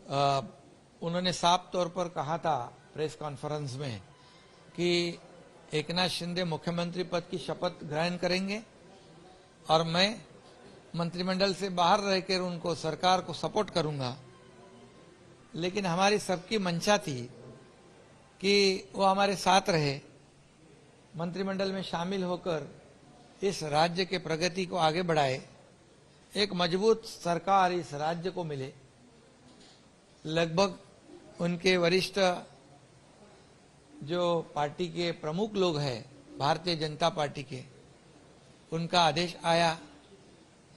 अ, उन्होंने साफ तौर पर कहा था प्रेस कॉन्फ्रेंस में कि एकनाथ शिंदे मुख्यमंत्री पद की शपथ ग्रहण करेंगे और मैं मंत्रिमंडल से बाहर रहकर उनको सरकार को सपोर्ट करूंगा। लेकिन हमारी सबकी मंशा थी कि वो हमारे साथ रहे, मंत्रिमंडल में शामिल होकर इस राज्य के प्रगति को आगे बढ़ाए, एक मजबूत सरकार इस राज्य को मिले। लगभग उनके वरिष्ठ जो पार्टी के प्रमुख लोग हैं भारतीय जनता पार्टी के, उनका आदेश आया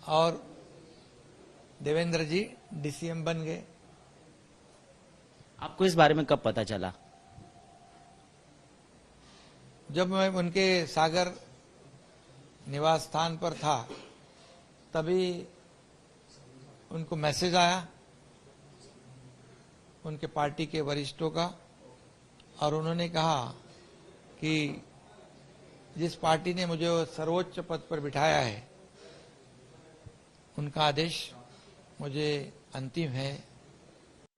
और देवेंद्र जी डीसीएम बन गए। आपको इस बारे में कब पता चला? जब मैं उनके सागर निवास स्थान पर था तभी उनको मैसेज आया उनके पार्टी के वरिष्ठों का, और उन्होंने कहा कि जिस पार्टी ने मुझे सर्वोच्च पद पर बिठाया है उनका आदेश मुझे अंतिम है,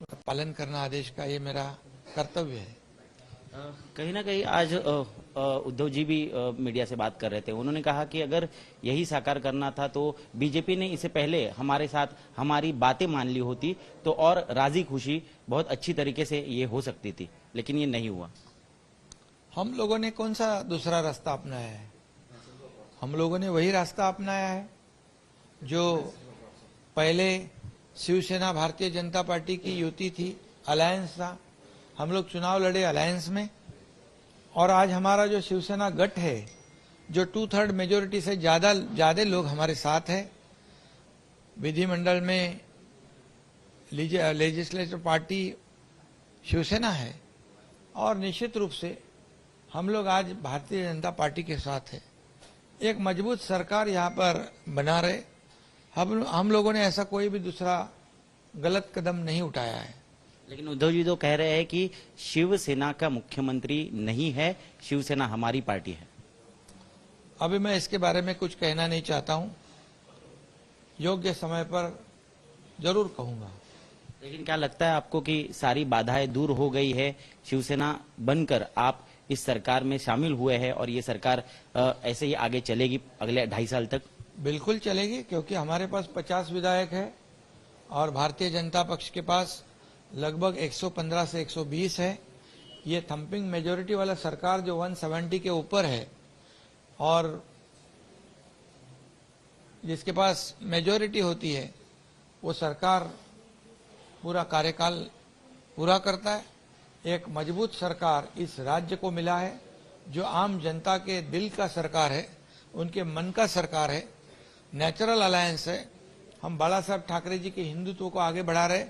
उनका पालन करना आदेश का ये मेरा कर्तव्य है। कहीं ना कहीं आज उद्धव जी भी मीडिया से बात कर रहे थे। उन्होंने कहा कि अगर यही साकार करना था तो बीजेपी ने इससे पहले हमारे साथ हमारी बातें मान ली होती तो और राजी खुशी बहुत अच्छी तरीके से ये हो सकती थी, लेकिन ये नहीं हुआ। हम लोगों ने कौन सा दूसरा रास्ता अपनाया है? हम लोगों ने वही रास्ता अपनाया है जो पहले शिवसेना भारतीय जनता पार्टी की युति थी, अलायंस था। हम लोग चुनाव लड़े अलायंस में, और आज हमारा जो शिवसेना गठ है, जो 2/3 मेजोरिटी से ज्यादा लोग हमारे साथ है, विधिमंडल में लेजिस्लेटिव पार्टी शिवसेना है, और निश्चित रूप से हम लोग आज भारतीय जनता पार्टी के साथ है। एक मजबूत सरकार यहाँ पर बना रहे। हम लोगों ने ऐसा कोई भी दूसरा गलत कदम नहीं उठाया है। लेकिन उद्धव जी तो कह रहे हैं कि शिवसेना का मुख्यमंत्री नहीं है, शिवसेना हमारी पार्टी है। अभी मैं इसके बारे में कुछ कहना नहीं चाहता हूं, योग्य समय पर जरूर कहूंगा। लेकिन क्या लगता है आपको कि सारी बाधाएं दूर हो गई है, शिवसेना बनकर आप इस सरकार में शामिल हुए हैं और ये सरकार ऐसे ही आगे चलेगी अगले 2.5 साल तक? बिल्कुल चलेगी, क्योंकि हमारे पास 50 विधायक है और भारतीय जनता पक्ष के पास लगभग 115 से 120 है। ये थम्पिंग मेजोरिटी वाला सरकार जो 170 के ऊपर है और जिसके पास मेजोरिटी होती है वो सरकार पूरा कार्यकाल पूरा करता है। एक मजबूत सरकार इस राज्य को मिला है, जो आम जनता के दिल का सरकार है, उनके मन का सरकार है, नेचुरल अलायंस है। हम बाला साहब ठाकरे जी के हिंदुत्व को आगे बढ़ा रहे,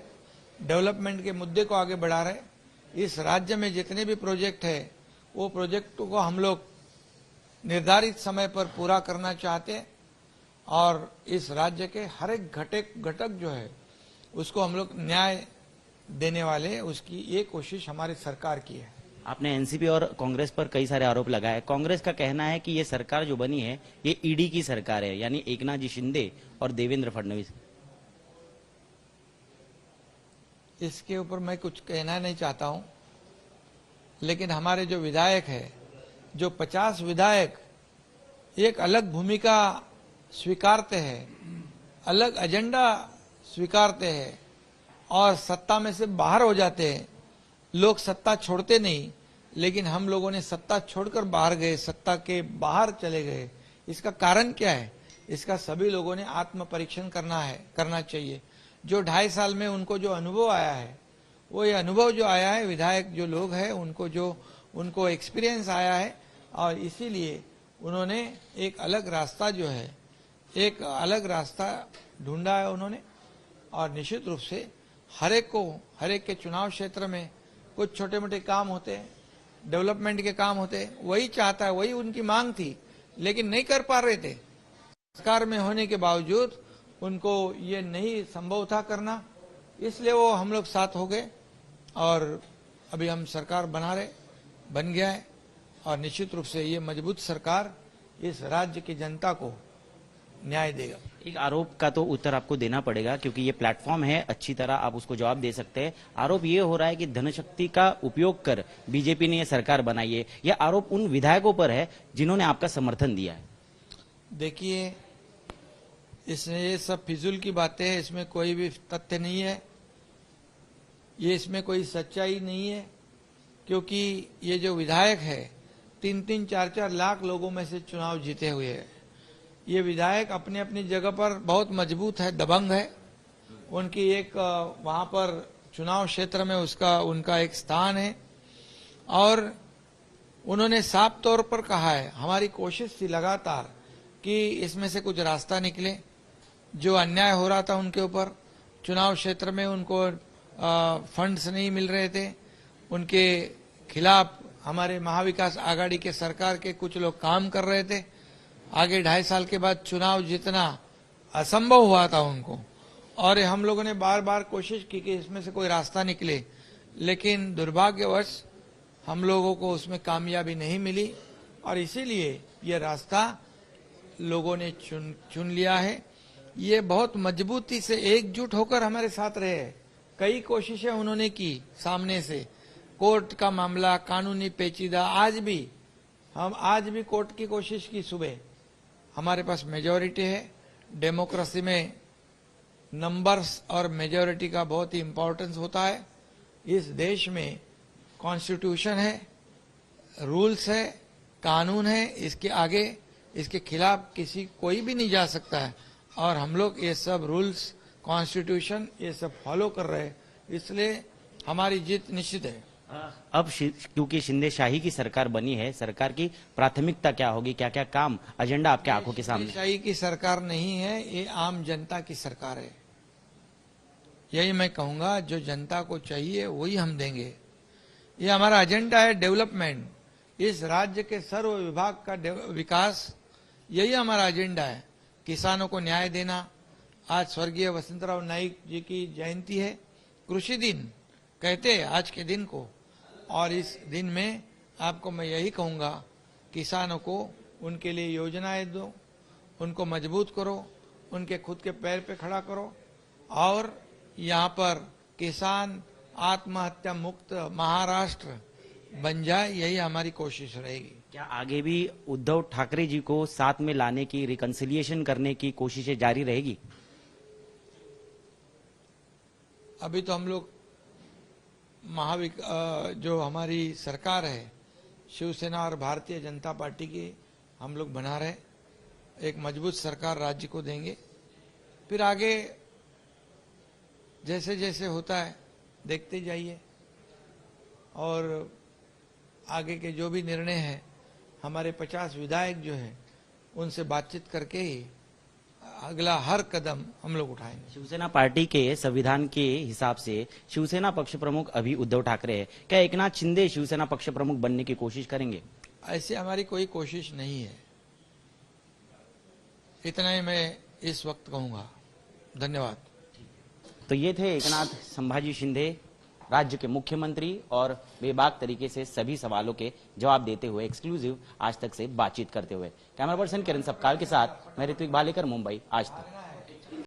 डेवलपमेंट के मुद्दे को आगे बढ़ा रहे। इस राज्य में जितने भी प्रोजेक्ट है वो प्रोजेक्ट को हम लोग निर्धारित समय पर पूरा करना चाहते हैं, और इस राज्य के हर एक घटक जो है उसको हम लोग न्याय देने वाले, उसकी ये कोशिश हमारी सरकार की है। आपने एनसीपी और कांग्रेस पर कई सारे आरोप लगाए। कांग्रेस का कहना है कि ये सरकार जो बनी है ये ईडी की सरकार है, यानी एकनाथ जी शिंदे और देवेंद्र फडणवीस। इसके ऊपर मैं कुछ कहना नहीं चाहता हूं, लेकिन हमारे जो विधायक है, जो 50 विधायक एक अलग भूमिका स्वीकारते हैं, अलग एजेंडा स्वीकारते हैं और सत्ता में से बाहर हो जाते हैं। लोग सत्ता छोड़ते नहीं, लेकिन हम लोगों ने सत्ता छोड़कर बाहर गए, सत्ता के बाहर चले गए। इसका कारण क्या है? इसका सभी लोगों ने आत्म परीक्षण करना चाहिए। जो 2.5 साल में उनको जो अनुभव आया है, वो ये अनुभव जो आया है, विधायक जो लोग हैं उनको एक्सपीरियंस आया है, और इसीलिए उन्होंने एक अलग रास्ता जो है, एक अलग रास्ता ढूंढा है उन्होंने। और निश्चित रूप से हर एक के चुनाव क्षेत्र में कुछ छोटे मोटे काम होते हैं, डेवलपमेंट के काम होते हैं, वही चाहता है, वही उनकी मांग थी, लेकिन नहीं कर पा रहे थे। सरकार में होने के बावजूद उनको ये नहीं संभव था करना, इसलिए वो हम लोग साथ हो गए, और अभी हम सरकार बन गया है। और निश्चित रूप से ये मजबूत सरकार इस राज्य की जनता को न्याय देगा। एक आरोप का तो उत्तर आपको देना पड़ेगा क्योंकि ये प्लेटफॉर्म है, अच्छी तरह आप उसको जवाब दे सकते हैं। आरोप ये हो रहा है कि धनशक्ति का उपयोग कर बीजेपी ने ये सरकार बनाई है। यह आरोप उन विधायकों पर है जिन्होंने आपका समर्थन दिया है। देखिए, इसमें ये सब फिजूल की बातें हैं, इसमें कोई भी तथ्य नहीं है, ये इसमें कोई सच्चाई नहीं है, क्योंकि ये जो विधायक है 3-3, 4-4 लाख लोगों में से चुनाव जीते हुए है। ये विधायक अपनी अपनी जगह पर बहुत मजबूत है, दबंग है। उनकी एक वहां पर चुनाव क्षेत्र में उनका एक स्थान है और उन्होंने साफ तौर पर कहा है, हमारी कोशिश थी लगातार कि इसमें से कुछ रास्ता निकले। जो अन्याय हो रहा था उनके ऊपर, चुनाव क्षेत्र में उनको फंड्स नहीं मिल रहे थे, उनके खिलाफ हमारे महाविकास आघाड़ी के सरकार के कुछ लोग काम कर रहे थे। आगे 2.5 साल के बाद चुनाव जीतना असंभव हुआ था उनको, और हम लोगों ने बार बार कोशिश की कि इसमें से कोई रास्ता निकले, लेकिन दुर्भाग्यवश हम लोगों को उसमें कामयाबी नहीं मिली और इसीलिए ये रास्ता लोगों ने चुन लिया है। ये बहुत मजबूती से एकजुट होकर हमारे साथ रहे। कई कोशिशें उन्होंने की सामने से, कोर्ट का मामला, कानूनी पेचीदा, आज भी कोर्ट की कोशिश की सुबह। हमारे पास मेजॉरिटी है, डेमोक्रेसी में नंबर्स और मेजॉरिटी का बहुत ही इंपॉर्टेंस होता है। इस देश में कॉन्स्टिट्यूशन है, रूल्स है, कानून है, इसके आगे इसके खिलाफ कोई भी नहीं जा सकता है और हम लोग ये सब रूल्स, कॉन्स्टिट्यूशन ये सब फॉलो कर रहे हैं, इसलिए हमारी जीत निश्चित है। अब क्योंकि शिंदे शाही की सरकार बनी है, सरकार की प्राथमिकता क्या होगी, क्या क्या काम, एजेंडा आपके आंखों के सामने? शाही की सरकार नहीं है, ये आम जनता की सरकार है। यही मैं कहूंगा, जो जनता को चाहिए वही हम देंगे। ये हमारा एजेंडा है, डेवलपमेंट, इस राज्य के सर्व विभाग का विकास, यही हमारा एजेंडा है। किसानों को न्याय देना। आज स्वर्गीय वसंतराव नाईक जी की जयंती है, कृषि दिन कहते हैं आज के दिन को, और इस दिन में आपको मैं यही कहूंगा, किसानों को उनके लिए योजनाएं दो, उनको मजबूत करो, उनके खुद के पैर पे खड़ा करो और यहाँ पर किसान आत्महत्या मुक्त महाराष्ट्र बन जाए, यही हमारी कोशिश रहेगी। क्या आगे भी उद्धव ठाकरे जी को साथ में लाने की, रिकंसिलिएशन करने की कोशिशें जारी रहेगी? अभी तो हम लोग जो हमारी सरकार है, शिवसेना और भारतीय जनता पार्टी की हम लोग बना रहे, एक मजबूत सरकार राज्य को देंगे। फिर आगे जैसे जैसे होता है देखते जाइए, और आगे के जो भी निर्णय है, हमारे 50 विधायक जो है उनसे बातचीत करके ही अगला हर कदम हम लोग उठाएंगे। शिवसेना पार्टी के संविधान के हिसाब से शिवसेना पक्ष प्रमुख अभी उद्धव ठाकरे है, क्या एकनाथ शिंदे शिवसेना पक्ष प्रमुख बनने की कोशिश करेंगे? ऐसी हमारी कोई कोशिश नहीं है, इतना ही मैं इस वक्त कहूंगा। धन्यवाद। तो ये थे एकनाथ संभाजी शिंदे, राज्य के मुख्यमंत्री, और बेबाक तरीके से सभी सवालों के जवाब देते हुए एक्सक्लूसिव आज तक से बातचीत करते हुए। कैमरा पर्सन किरण सपकाल के साथ मैं ऋत्विक भालेकर, मुंबई, आज तक।